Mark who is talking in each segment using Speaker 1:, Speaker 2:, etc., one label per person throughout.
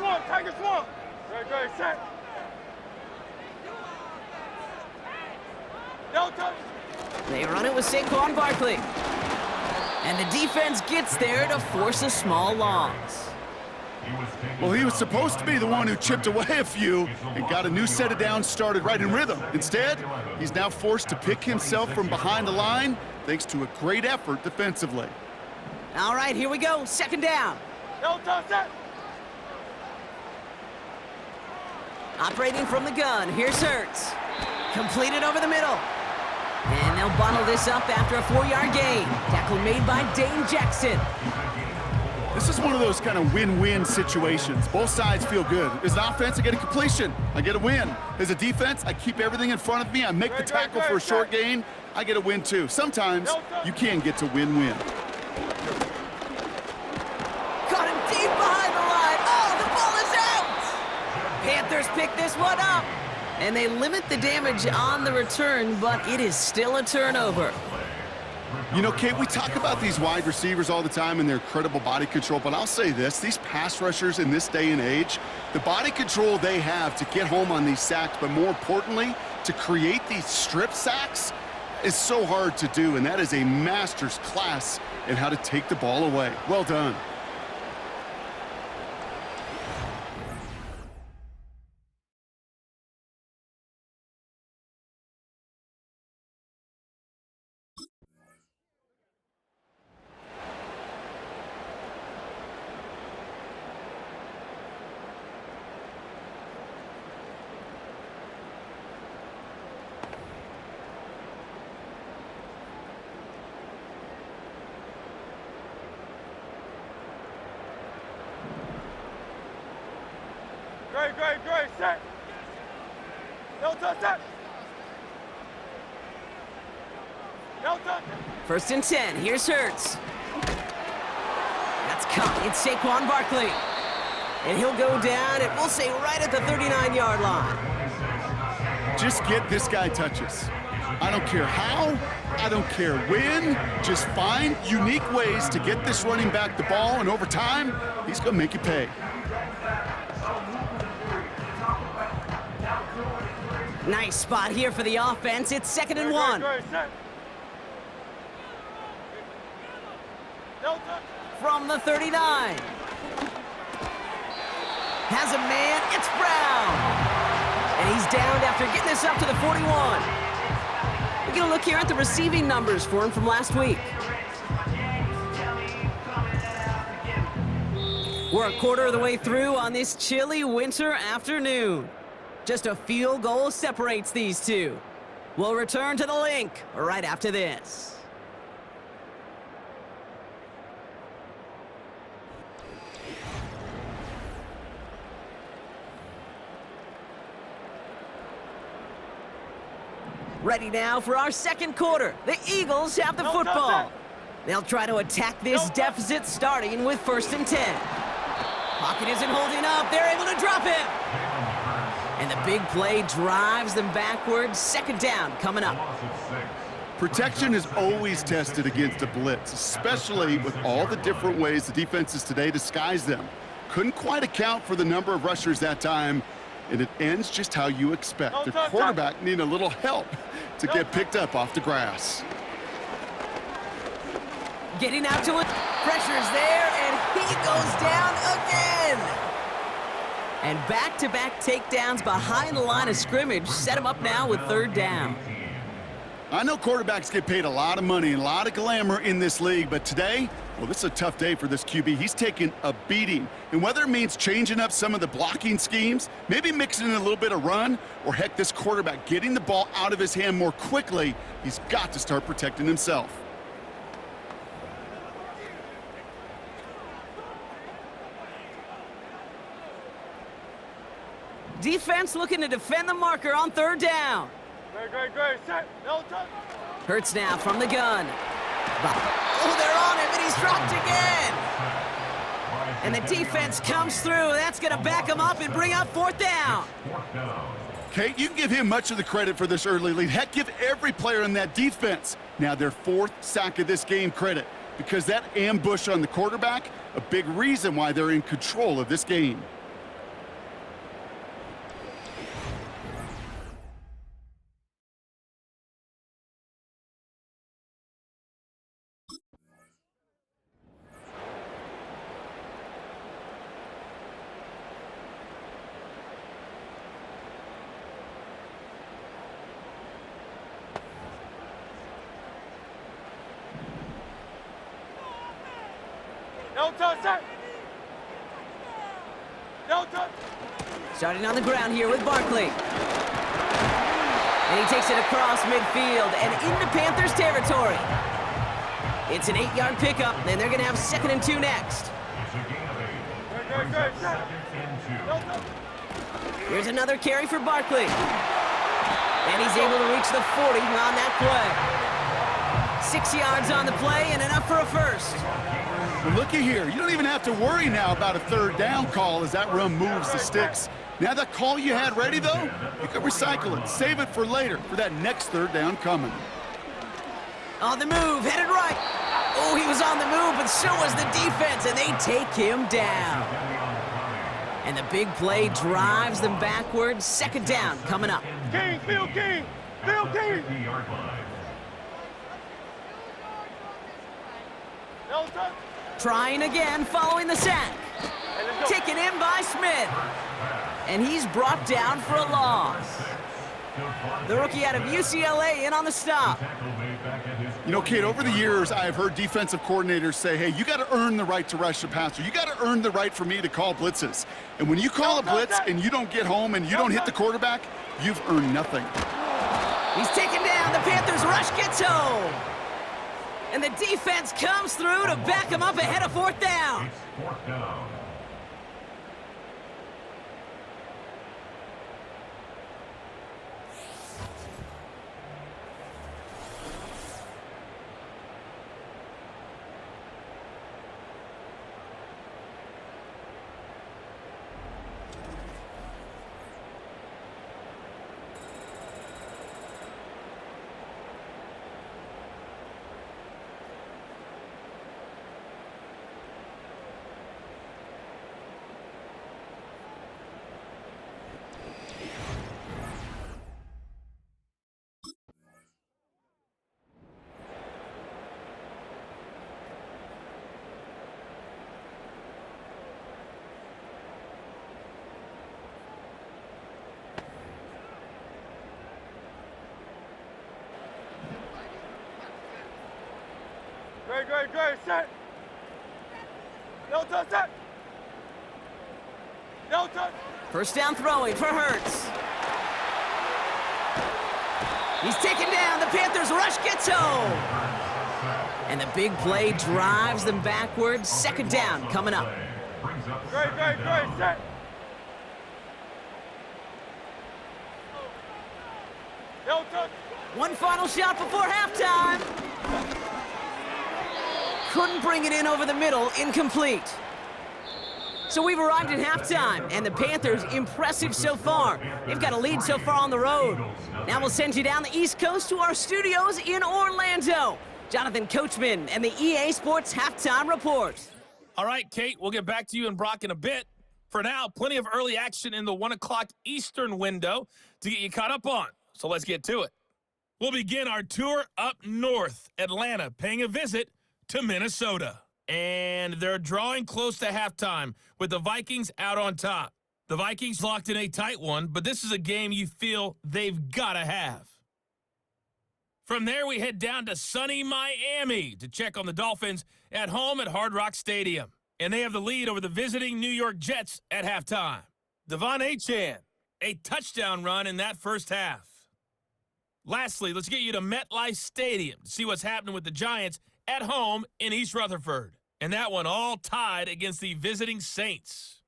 Speaker 1: Tiger swamp. Great, set.
Speaker 2: They run it with Saquon Barkley. And the defense gets there to force a small loss.
Speaker 3: Well, he was supposed to be the one who chipped away a few and got a new set of downs started right in rhythm. Instead, he's now forced to pick himself from behind the line thanks to a great effort defensively.
Speaker 2: All right, here we go. Second down. Operating from the gun, here's Hurts. Completed over the middle. And they'll bottle this up after a 4-yard gain. Tackle made by Dane Jackson.
Speaker 3: This is one of those kind of win-win situations. Both sides feel good. As an offense, I get a completion. I get a win. As a defense, I keep everything in front of me. I make the tackle for a short gain. I get a win, too. Sometimes you can get to win-win.
Speaker 2: Got him deep behind the line. Oh, the ball is out! Panthers pick this one up. And they limit the damage on the return, but it is still a turnover.
Speaker 3: You know, Kate, we talk about these wide receivers all the time and their incredible body control, but I'll say this, these pass rushers in this day and age, the body control they have to get home on these sacks, but more importantly, to create these strip sacks is so hard to do, and that is a master's class in how to take the ball away. Well done.
Speaker 1: Great, set. No touch.
Speaker 2: First and 10, here's Hurts. That's caught, it's Saquon Barkley. And he'll go down, and we'll say right at the 39-yard line.
Speaker 3: Just get this guy touches. I don't care how, I don't care when, just find unique ways to get this running back the ball, and over time, he's gonna make you pay.
Speaker 2: Nice spot here for the offense. It's 2nd and 1. From the 39. Has a man. It's Brown. And he's downed after getting this up to the 41. We're going to look here at the receiving numbers for him from last week. We're a quarter of the way through on this chilly winter afternoon. Just a field goal separates these two. We'll return to the link right after this. Ready now for our second quarter. The Eagles have the football. They'll try to attack this deficit starting with 1st and 10. Pocket isn't holding up. They're able to drop it. And the big play drives them backwards. 2nd down coming up.
Speaker 3: Protection is always tested against a blitz, especially with all the different ways the defenses today disguise them. Couldn't quite account for the number of rushers that time, and it ends just how you expect. The quarterback needing a little help to get picked up off the grass.
Speaker 2: Getting out to it. Pressure's there, and he goes down again. And back-to-back takedowns behind the line of scrimmage set him up now with 3rd down.
Speaker 3: I know quarterbacks get paid a lot of money and a lot of glamour in this league, but today, well, this is a tough day for this QB. He's taking a beating. And whether it means changing up some of the blocking schemes, maybe mixing in a little bit of run, or heck, this quarterback getting the ball out of his hand more quickly, he's got to start protecting himself.
Speaker 2: Defense looking to defend the marker on 3rd down.
Speaker 1: Great, set. No touch.
Speaker 2: Hurts now from the gun. Oh, they're on him, and he's dropped again. And the defense comes through. That's going to back him up and bring up 4th down.
Speaker 3: Kate, you can give him much of the credit for this early lead. Heck, give every player in that defense now their 4th sack of this game credit, because that ambush on the quarterback, a big reason why they're in control of this game.
Speaker 1: No touch, set. No touch.
Speaker 2: Starting on the ground here with Barkley. And he takes it across midfield and into Panthers territory. It's an 8-yard pickup, and they're going to have 2nd and 2 next.
Speaker 1: Great, set. No touch.
Speaker 2: Here's another carry for Barkley. And he's able to reach the 40 on that play. 6 yards on the play and enough for a first.
Speaker 3: Well, looky here. You don't even have to worry now about a 3rd down call as that run moves the sticks. Now that call you had ready, though, you can recycle it. Save it for later, for that next 3rd down coming.
Speaker 2: On the move, headed right. Oh, he was on the move, but so was the defense, and they take him down. And the big play drives them backwards. 2nd down coming up.
Speaker 1: King, Phil King. Phil King. No touch.
Speaker 2: Trying again following the sack.
Speaker 1: Hey, let's go.
Speaker 2: Taken in by Smith. And he's brought down for a loss. The rookie out of UCLA in on the stop.
Speaker 3: You know, Kate, over the years, I have heard defensive coordinators say, hey, you got to earn the right to rush the passer. You got to earn the right for me to call blitzes. And when you call a blitz and you don't get home and you don't hit the quarterback, you've earned nothing.
Speaker 2: He's taken down. The Panthers rush gets home. And the defense comes through to back him up ahead of 4th down.
Speaker 4: It's 4th down.
Speaker 1: Great, set. No touch, set. No touch.
Speaker 2: 1st down throwing for Hurts. He's taken down. The Panthers rush gets home. And the big play drives them backwards. 2nd down coming up.
Speaker 1: Great, set. No touch.
Speaker 2: One final shot before halftime. Couldn't bring it in over the middle, incomplete. So we've arrived at halftime, and the Panthers impressive so far. They've got a lead so far on the road. Now we'll send you down the East Coast to our studios in Orlando. Jonathan Coachman and the EA Sports Halftime Report.
Speaker 5: All right, Kate, we'll get back to you and Brock in a bit. For now, plenty of early action in the 1 o'clock Eastern window to get you caught up on. So let's get to it. We'll begin our tour up north, Atlanta, paying a visit to Minnesota. And they're drawing close to halftime with the Vikings out on top. The Vikings locked in a tight one, but this is a game you feel they've got to have. From there, we head down to sunny Miami to check on the Dolphins at home at Hard Rock Stadium. And they have the lead over the visiting New York Jets at halftime. Devon Achane, a touchdown run in that first half. Lastly, let's get you to MetLife Stadium to see what's happening with the Giants at home in East Rutherford. And that one all tied against the visiting Saints.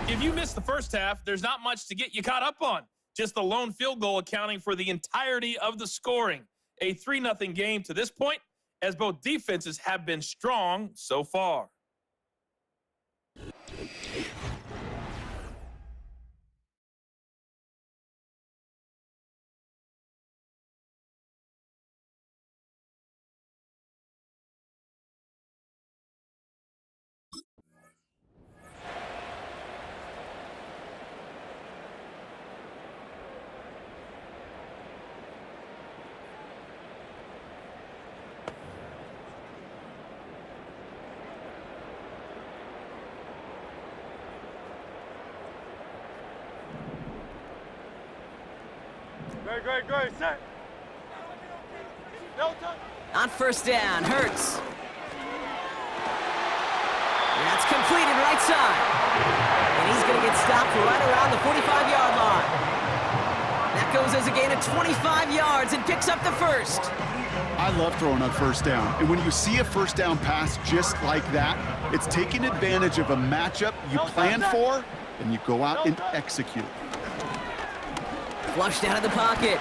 Speaker 5: If you missed the first half, there's not much to get you caught up on. Just the lone field goal accounting for the entirety of the scoring. A 3-0 game to this point, as both defenses have been strong so far.
Speaker 1: Great, set. No touch.
Speaker 2: On first down, Hurts. That's completed right side. And he's going to get stopped right around the 45-yard line. That goes as a gain of 25 yards and picks up the first.
Speaker 3: I love throwing on first down. And when you see a first down pass just like that, it's taking advantage of a matchup you planned for, and you go out and execute.
Speaker 2: Flushed out of the pocket.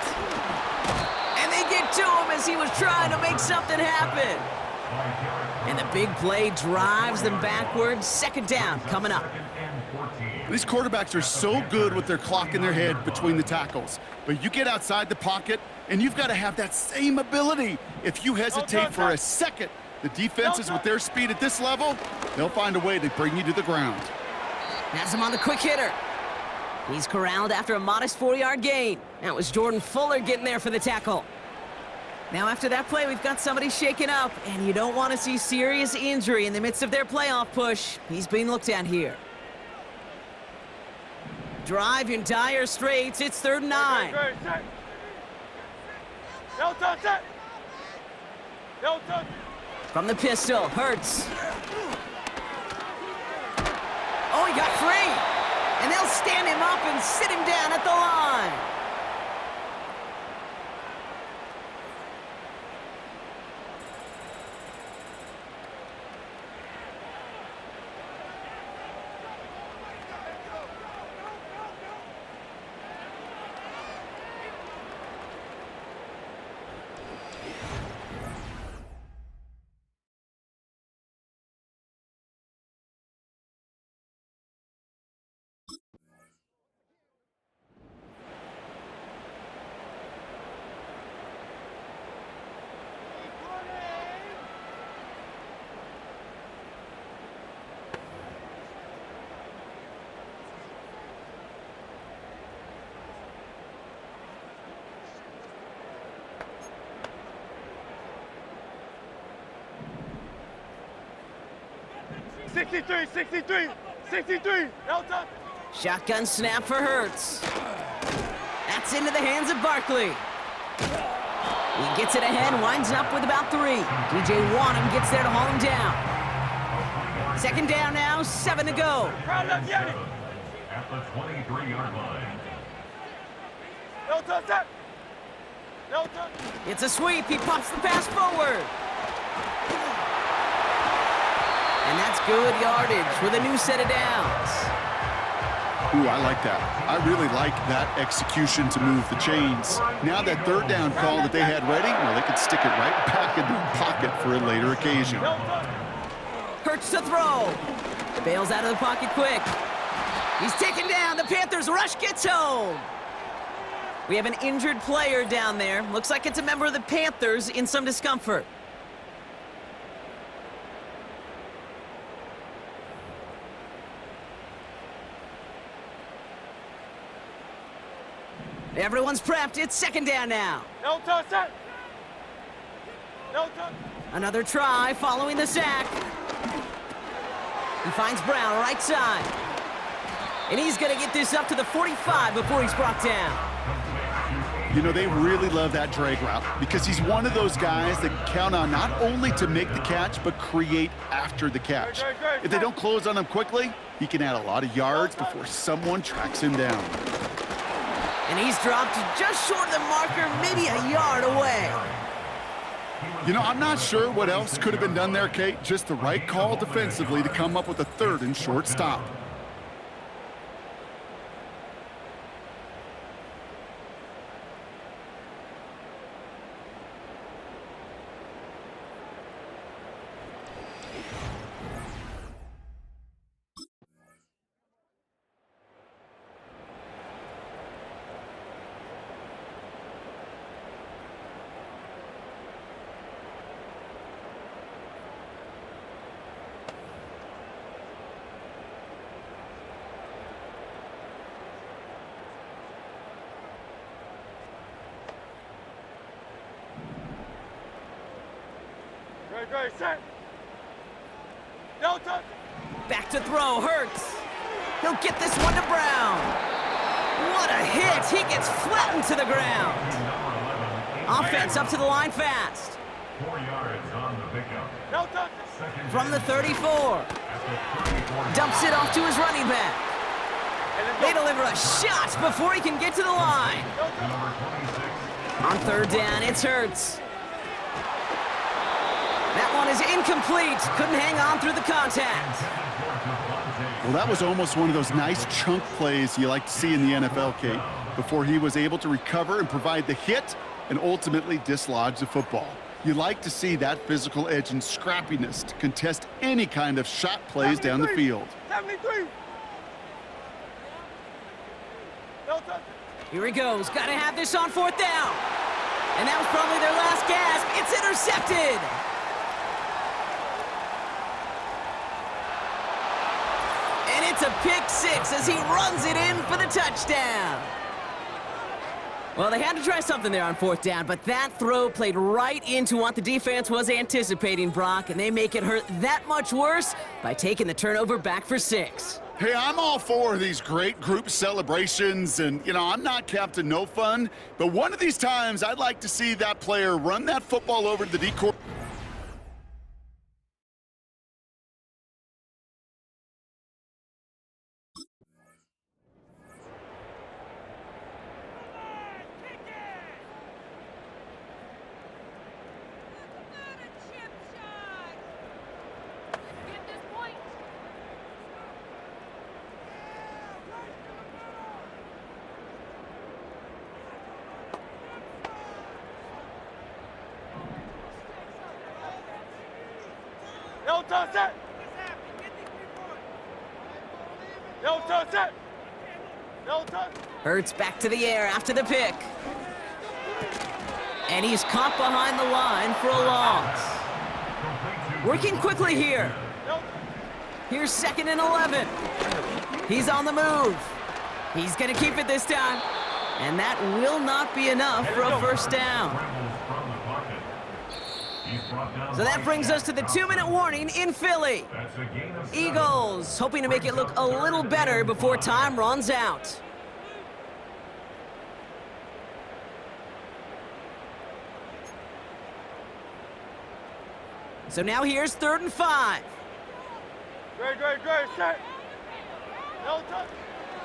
Speaker 2: And they get to him as he was trying to make something happen. And the big play drives them backwards. Second down coming up.
Speaker 3: These quarterbacks are so good with their clock in their head between the tackles. But you get outside the pocket, and you've got to have that same ability. If you hesitate for a second, the defenses with their speed at this level, they'll find a way to bring you to the ground.
Speaker 2: Has him on the quick hitter. He's corralled after a modest 4-yard gain. That was Jordan Fuller getting there for the tackle. Now after that play, we've got somebody shaken up, and you don't want to see serious injury in the midst of their playoff push. He's being looked at here. Drive in dire straits. It's 3rd and 9. From the pistol, Hurts. Oh, he got free. And they'll stand him up and sit him down at the line. Shotgun snap for Hurts. That's into the hands of Barkley. He gets it ahead, winds up with about 3. DJ Wanham gets there to haul him down. 2nd down now, 7 to go.
Speaker 4: At the 23-yard line.
Speaker 2: It's a sweep. He pops the pass forward. And that's good yardage with a new set of downs.
Speaker 3: Ooh, I like that. I really like that execution to move the chains. Now that 3rd down call that they had ready, well, they could stick it right back into the pocket for a later occasion.
Speaker 2: Hurts to throw. Bails out of the pocket quick. He's taken down. The Panthers rush gets home. We have an injured player down there. Looks like it's a member of the Panthers in some discomfort. Everyone's prepped. It's 2nd down now. Another try following the sack. He finds Brown right side. And he's going to get this up to the 45 before he's brought down.
Speaker 3: You know, they really love that drag route because he's one of those guys that count on not only to make the catch, but create after the catch. If they don't close on him quickly, he can add a lot of yards before someone tracks him down.
Speaker 2: And he's dropped just short of the marker, maybe a yard away.
Speaker 3: You know, I'm not sure what else could have been done there, Kate. Just the right call defensively to come up with a 3rd and short stop.
Speaker 2: Back to throw, Hurts. He'll get this one to Brown. What a hit! He gets flattened to the ground. Offense up to the line fast.
Speaker 4: 4 yards on the pickup.
Speaker 1: No touch.
Speaker 4: Second
Speaker 2: From the
Speaker 4: and
Speaker 2: 34.
Speaker 4: at the 34
Speaker 2: Dumps it off to his running back.
Speaker 1: And let's
Speaker 2: They
Speaker 1: go.
Speaker 2: deliver a shot before he can get to the line.
Speaker 1: No touch.
Speaker 4: number 26.
Speaker 2: On third down, it's Hurts. That one is incomplete. Couldn't hang on through the contact.
Speaker 3: Well, that was almost one of those nice chunk plays you like to see in the NFL, Kate, before he was able to recover and provide the hit and ultimately dislodge the football. You like to see that physical edge and scrappiness to contest any kind of shot plays down the field.
Speaker 1: 73. No touch.
Speaker 2: Here he goes. Got to have this on fourth down. And that was probably their last gasp. It's intercepted. And it's a pick six as he runs it in for the touchdown. Well, they had to try something there on fourth down, but that throw played right into what the defense was anticipating, Brock, and they make it hurt that much worse by taking the turnover back for 6.
Speaker 3: Hey, I'm all for these great group celebrations, and, you know, I'm not Captain No Fun, but one of these times I'd like to see that player run that football over to the D-court.
Speaker 1: No touch it. No touch it. No touch.
Speaker 2: Hurts back to the air after the pick. And he's caught behind the line for a loss. Working quickly here.
Speaker 1: No.
Speaker 2: Here's 2nd and 11. He's on the move. He's going to keep it this time. And that will not be enough for a first down.
Speaker 4: From the pocket. He's brought down
Speaker 2: So that
Speaker 4: by
Speaker 2: brings us to the 2-minute warning in Philly.
Speaker 4: That's a gain of 7.
Speaker 2: Eagles hoping to make it look a little better before time runs out. So now here's 3rd and 5.
Speaker 1: Great. Set. No touch.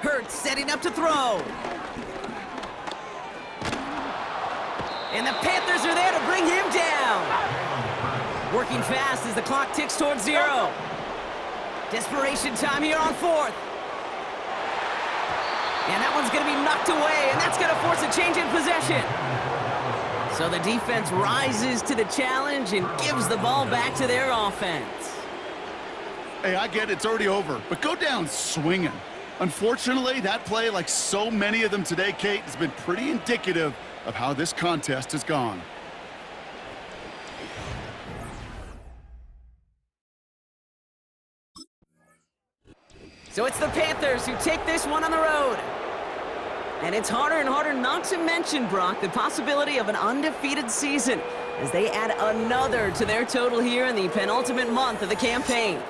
Speaker 2: Hurts setting up to throw. And the Panthers are there to bring him down. Working fast as the clock ticks towards 0. Desperation time here on 4th. And that one's going to be knocked away, and that's going to force a change in possession. So the defense rises to the challenge and gives the ball back to their offense.
Speaker 3: Hey, I get it's already over, but go down swinging. Unfortunately, that play, like so many of them today, Kate, has been pretty indicative of how this contest has gone.
Speaker 2: So it's the Panthers who take this one on the road. And it's harder and harder not to mention, Brock, the possibility of an undefeated season as they add another to their total here in the penultimate month of the campaign.